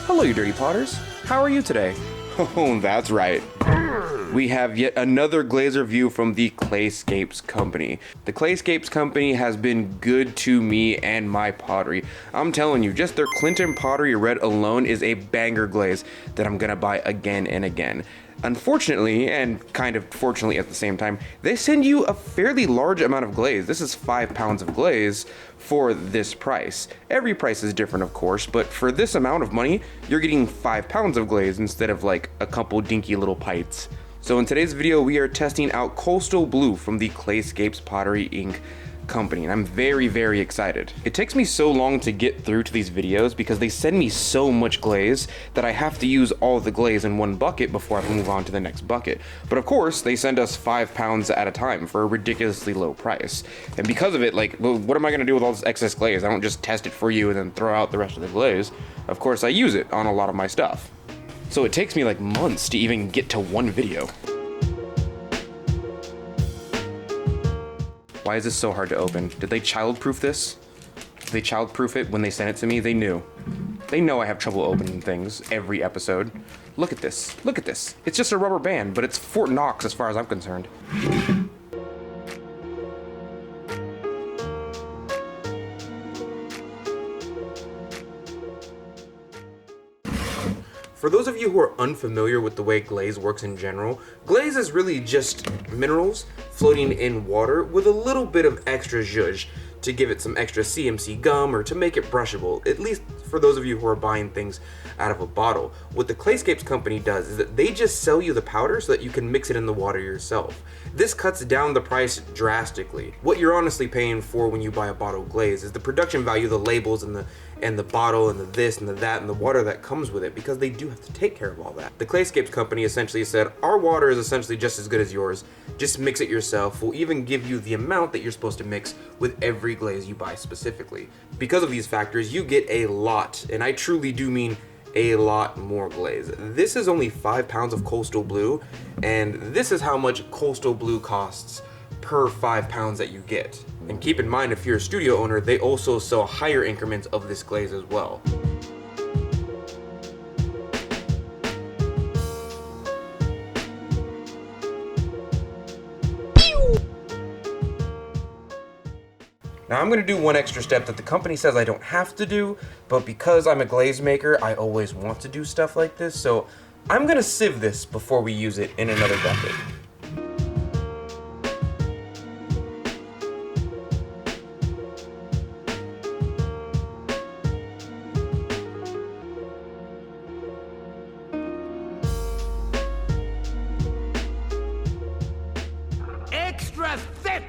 Hello, you dirty potters. How are you today? Oh, that's right. We have yet another glaze review from the Clayscapes company. The Clayscapes company has been good to me and my pottery. I'm telling you, just their Clinton pottery red alone is a banger glaze that I'm gonna buy again and again. Unfortunately, and kind of fortunately at the same time, they send you a fairly large amount of glaze. This is 5 pounds of glaze for this price. Every price is different, of course, but for this amount of money, you're getting 5 pounds of glaze instead of like a couple dinky little pites. So in today's video, we are testing out Coastal Blue from the Clayscapes Pottery Inc. company, and I'm very, very excited. It takes me so long to get through to these videos because they send me so much glaze that I have to use all the glaze in one bucket before I can move on to the next bucket. But of course, they send us 5 pounds at a time for a ridiculously low price. And because of it, like, well, what am I gonna do with all this excess glaze? I don't just test it for you and then throw out the rest of the glaze. Of course, I use it on a lot of my stuff. So it takes me like months to even get to one video. Why is this so hard to open? Did they childproof this? Did they childproof it when they sent it to me? They knew. They know I have trouble opening things every episode. Look at this. Look at this. It's just a rubber band, but it's Fort Knox as far as I'm concerned. For those of you who are unfamiliar with the way glaze works in general, glaze is really just minerals floating in water with a little bit of extra zhuzh to give it some extra CMC gum or to make it brushable, at least for those of you who are buying things out of a bottle. What the Clayscapes company does is that they just sell you the powder so that you can mix it in the water yourself. This cuts down the price drastically. What you're honestly paying for when you buy a bottle of glaze is the production value, the labels, and the bottle, and the this and the that, and the water that comes with it, because they do have to take care of all that. The Clayscapes company essentially said, our water is essentially just as good as yours, just mix it yourself. We'll even give you the amount that you're supposed to mix with every glaze you buy specifically. Because of these factors, you get a lot, and I truly do mean a lot more glaze. This is only 5 pounds of Coastal Blue, and this is how much Coastal Blue costs per 5 pounds that you get. And keep in mind, if you're a studio owner, they also sell higher increments of this glaze as well. Now I'm going to do one extra step that the company says I don't have to do, but because I'm a glaze maker, I always want to do stuff like this, so I'm going to sieve this before we use it in another bucket. Extra thick!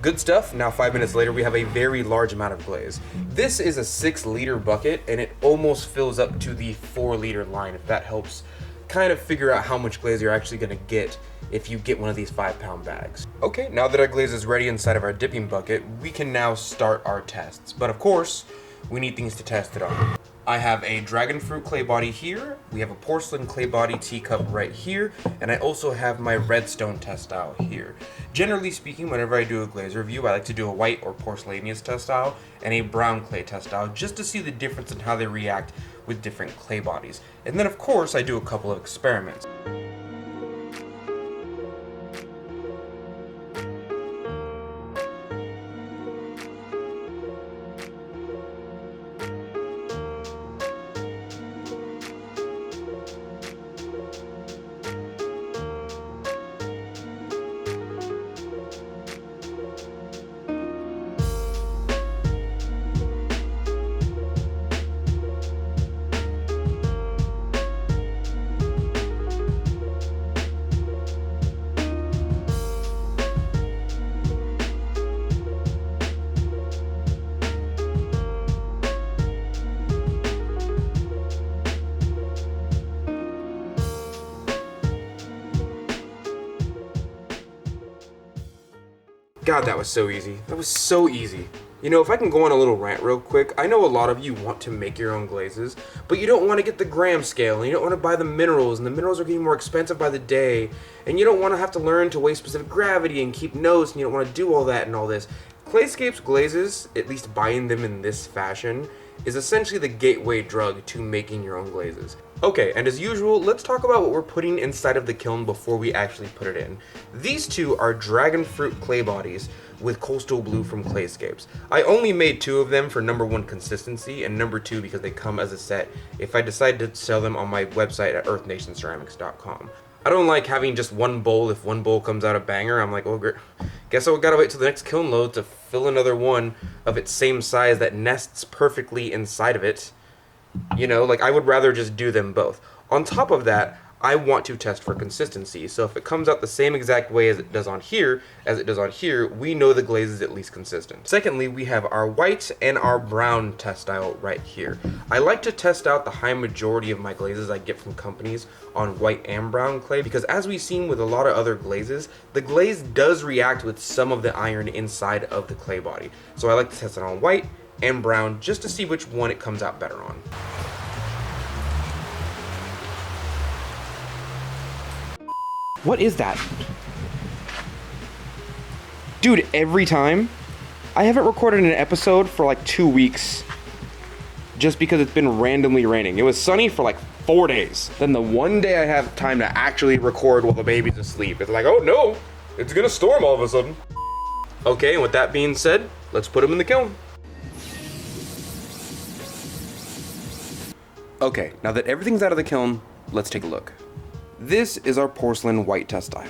Good stuff. Now 5 minutes later, we have a very large amount of glaze. This is a 6-liter bucket, and it almost fills up to the 4-liter line, if that helps kind of figure out how much glaze you're actually going to get if you get one of these 5-pound bags. Okay, now that our glaze is ready inside of our dipping bucket, we can now start our tests. But of course, we need things to test it on. I have a dragon fruit clay body here, we have a porcelain clay body teacup right here, and I also have my redstone test style here. Generally speaking, whenever I do a glaze review, I like to do a white or porcelaneous test style and a brown clay test style, just to see the difference in how they react with different clay bodies. And then of course, I do a couple of experiments. God, that was so easy. That was so easy. You know, if I can go on a little rant real quick, I know a lot of you want to make your own glazes, but you don't want to get the gram scale, and you don't want to buy the minerals, and the minerals are getting more expensive by the day, and you don't want to have to learn to weigh specific gravity and keep notes, and you don't want to do all that and all this. Clayscapes glazes, at least buying them in this fashion, is essentially the gateway drug to making your own glazes. Okay, and as usual, let's talk about what we're putting inside of the kiln before we actually put it in. These two are dragon fruit clay bodies with coastal blue from Clayscapes. I only made 2 of them for number 1 consistency and number 2 because they come as a set if I decide to sell them on my website at earthnationceramics.com. I don't like having just one bowl. If one bowl comes out a banger, I'm like, well, guess I gotta wait till the next kiln load to fill another one of its same size that nests perfectly inside of it. You know, like, I would rather just do them both. On top of that, I want to test for consistency. So if it comes out the same exact way as it does on here, we know the glaze is at least consistent. Secondly, we have our white and our brown test style right here. I like to test out the high majority of my glazes I get from companies on white and brown clay, because as we've seen with a lot of other glazes, the glaze does react with some of the iron inside of the clay body. So I like to test it on white and brown just to see which one it comes out better on. What is that? Dude, every time, I haven't recorded an episode for like 2 weeks just because it's been randomly raining. It was sunny for like 4 days. Then the one day I have time to actually record while the baby's asleep, it's like, oh no, it's gonna storm all of a sudden. Okay, and with that being said, let's put them in the kiln. Okay, now that everything's out of the kiln, let's take a look. This is our porcelain white test style.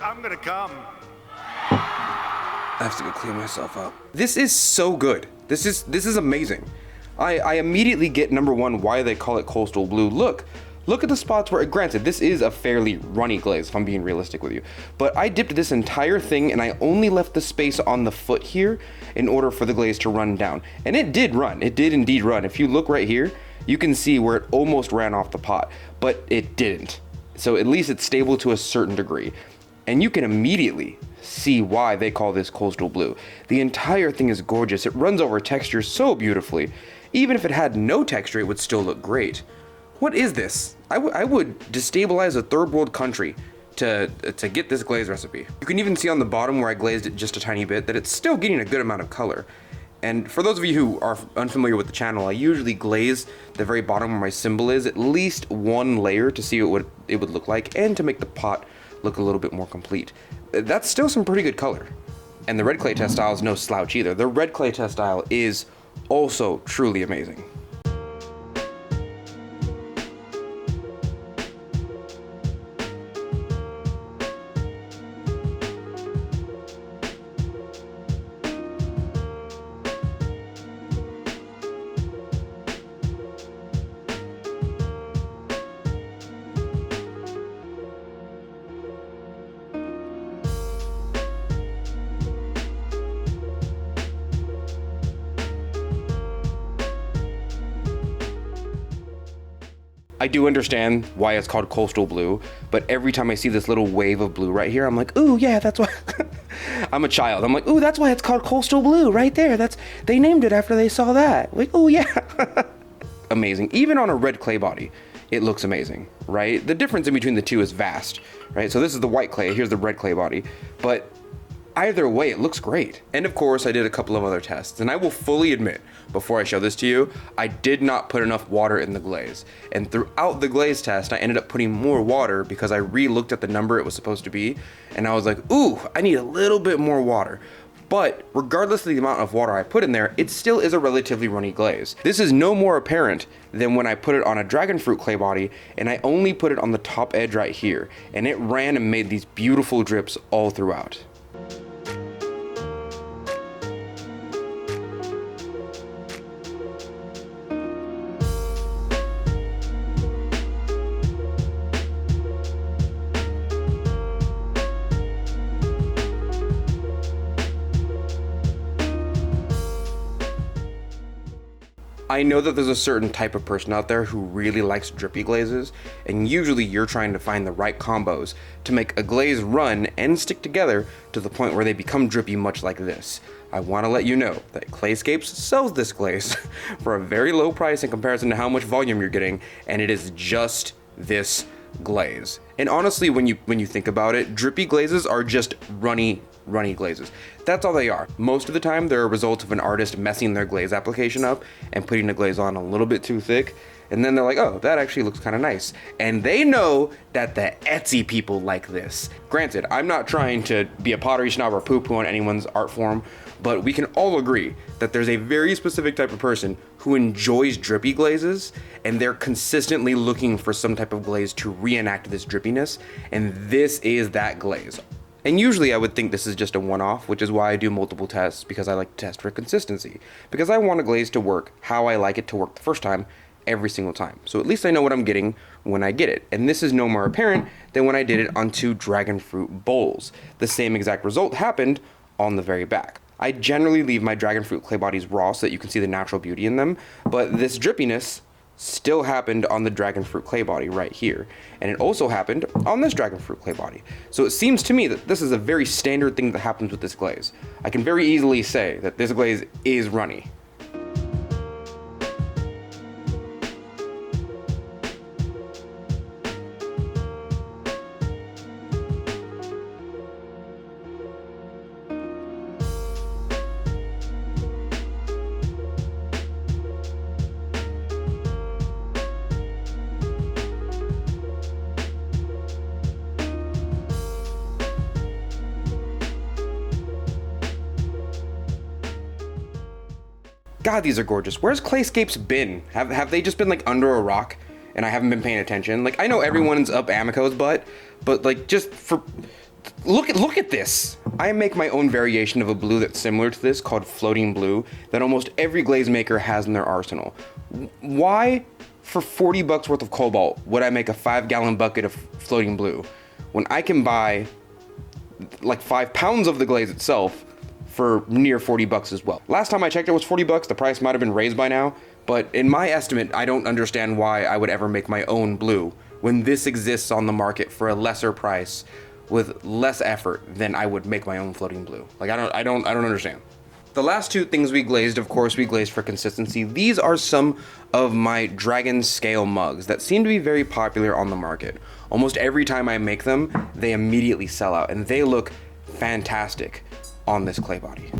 I'm gonna come. I have to go clean myself up. This is so good. This is amazing. I immediately get, number 1, why they call it coastal blue. Look at the spots where, granted, this is a fairly runny glaze, if I'm being realistic with you. But I dipped this entire thing and I only left the space on the foot here in order for the glaze to run down. And it did run. It did indeed run. If you look right here, you can see where it almost ran off the pot, but it didn't. So at least it's stable to a certain degree. And you can immediately see why they call this coastal blue. The entire thing is gorgeous. It runs over texture so beautifully. Even if it had no texture, it would still look great. What is this? I would destabilize a third world country to get this glaze recipe. You can even see on the bottom where I glazed it just a tiny bit that it's still getting a good amount of color. And for those of you who are unfamiliar with the channel, I usually glaze the very bottom where my symbol is at least 1 layer to see what it would look like and to make the pot look a little bit more complete. That's still some pretty good color. And the red clay test style is no slouch either. The red clay test style is also truly amazing. I do understand why it's called coastal blue, but every time I see this little wave of blue right here, I'm like, ooh, yeah, that's why. I'm a child. I'm like, ooh, that's why it's called coastal blue right there. They named it after they saw that. Like, oh yeah. Amazing. Even on a red clay body, it looks amazing, right? The difference in between the two is vast, right? So this is the white clay, here's the red clay body, but either way, it looks great. And of course, I did a couple of other tests, and I will fully admit, before I show this to you, I did not put enough water in the glaze. And throughout the glaze test, I ended up putting more water because I re-looked at the number it was supposed to be, and I was like, ooh, I need a little bit more water. But regardless of the amount of water I put in there, it still is a relatively runny glaze. This is no more apparent than when I put it on a dragon fruit clay body, and I only put it on the top edge right here, and it ran and made these beautiful drips all throughout. I know that there's a certain type of person out there who really likes drippy glazes, and usually you're trying to find the right combos to make a glaze run and stick together to the point where they become drippy, much like this. I want to let you know that Clayscapes sells this glaze for a very low price in comparison to how much volume you're getting, and it is just this glaze. And honestly, when you think about it, drippy glazes are just runny glazes. That's all they are. Most of the time, they're a result of an artist messing their glaze application up and putting the glaze on a little bit too thick. And then they're like, oh, that actually looks kind of nice. And they know that the Etsy people like this. Granted, I'm not trying to be a pottery snob or poo-poo on anyone's art form, but we can all agree that there's a very specific type of person who enjoys drippy glazes, and they're consistently looking for some type of glaze to reenact this drippiness, and this is that glaze. And usually I would think this is just a one-off, which is why I do multiple tests, because I like to test for consistency. Because I want a glaze to work how I like it to work the first time, every single time. So at least I know what I'm getting when I get it. And this is no more apparent than when I did it on 2 dragon fruit bowls. The same exact result happened on the very back. I generally leave my dragon fruit clay bodies raw so that you can see the natural beauty in them, but this drippiness still happened on the dragon fruit clay body right here. And it also happened on this dragon fruit clay body. So it seems to me that this is a very standard thing that happens with this glaze. I can very easily say that this glaze is runny. God, these are gorgeous. Where's Clayscapes been? Have they just been like under a rock and I haven't been paying attention? Like, I know everyone's up Amico's butt, but like, just for look at this. I make my own variation of a blue that's similar to this called floating blue that almost every glaze maker has in their arsenal. Why for 40 bucks worth of cobalt would I make a 5-gallon bucket of floating blue when I can buy like 5 pounds of the glaze itself for near 40 bucks as well? Last time I checked, it was 40 bucks. The price might have been raised by now, but in my estimate, I don't understand why I would ever make my own blue when this exists on the market for a lesser price with less effort than I would make my own floating blue. Like, I don't understand. The last 2 things we glazed, of course, we glazed for consistency. These are some of my dragon scale mugs that seem to be very popular on the market. Almost every time I make them, they immediately sell out, and they look fantastic on this clay body.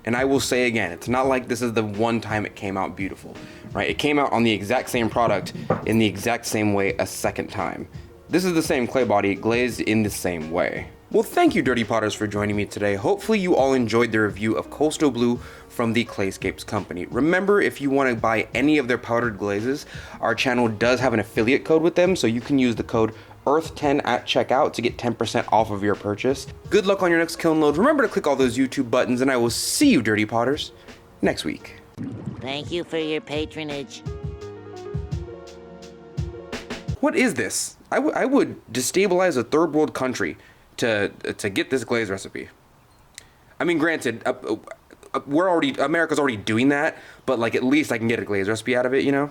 And I will say again, it's not like this is the one time it came out beautiful, right? It came out on the exact same product in the exact same way a second time. This is the same clay body glazed in the same way. Well, thank you, Dirty Potters, for joining me today. Hopefully you all enjoyed the review of Coastal Blue from the Clayscapes company. Remember, if you want to buy any of their powdered glazes, our channel does have an affiliate code with them, so you can use the code Earth10 at checkout to get 10% off of your purchase. Good luck on your next kiln load. Remember to click all those YouTube buttons, and I will see you, Dirty Potters, next week. Thank you for your patronage. What is this? I would destabilize a third world country to get this glaze recipe. I mean, granted, America's already doing that, but like at least I can get a glaze recipe out of it, you know?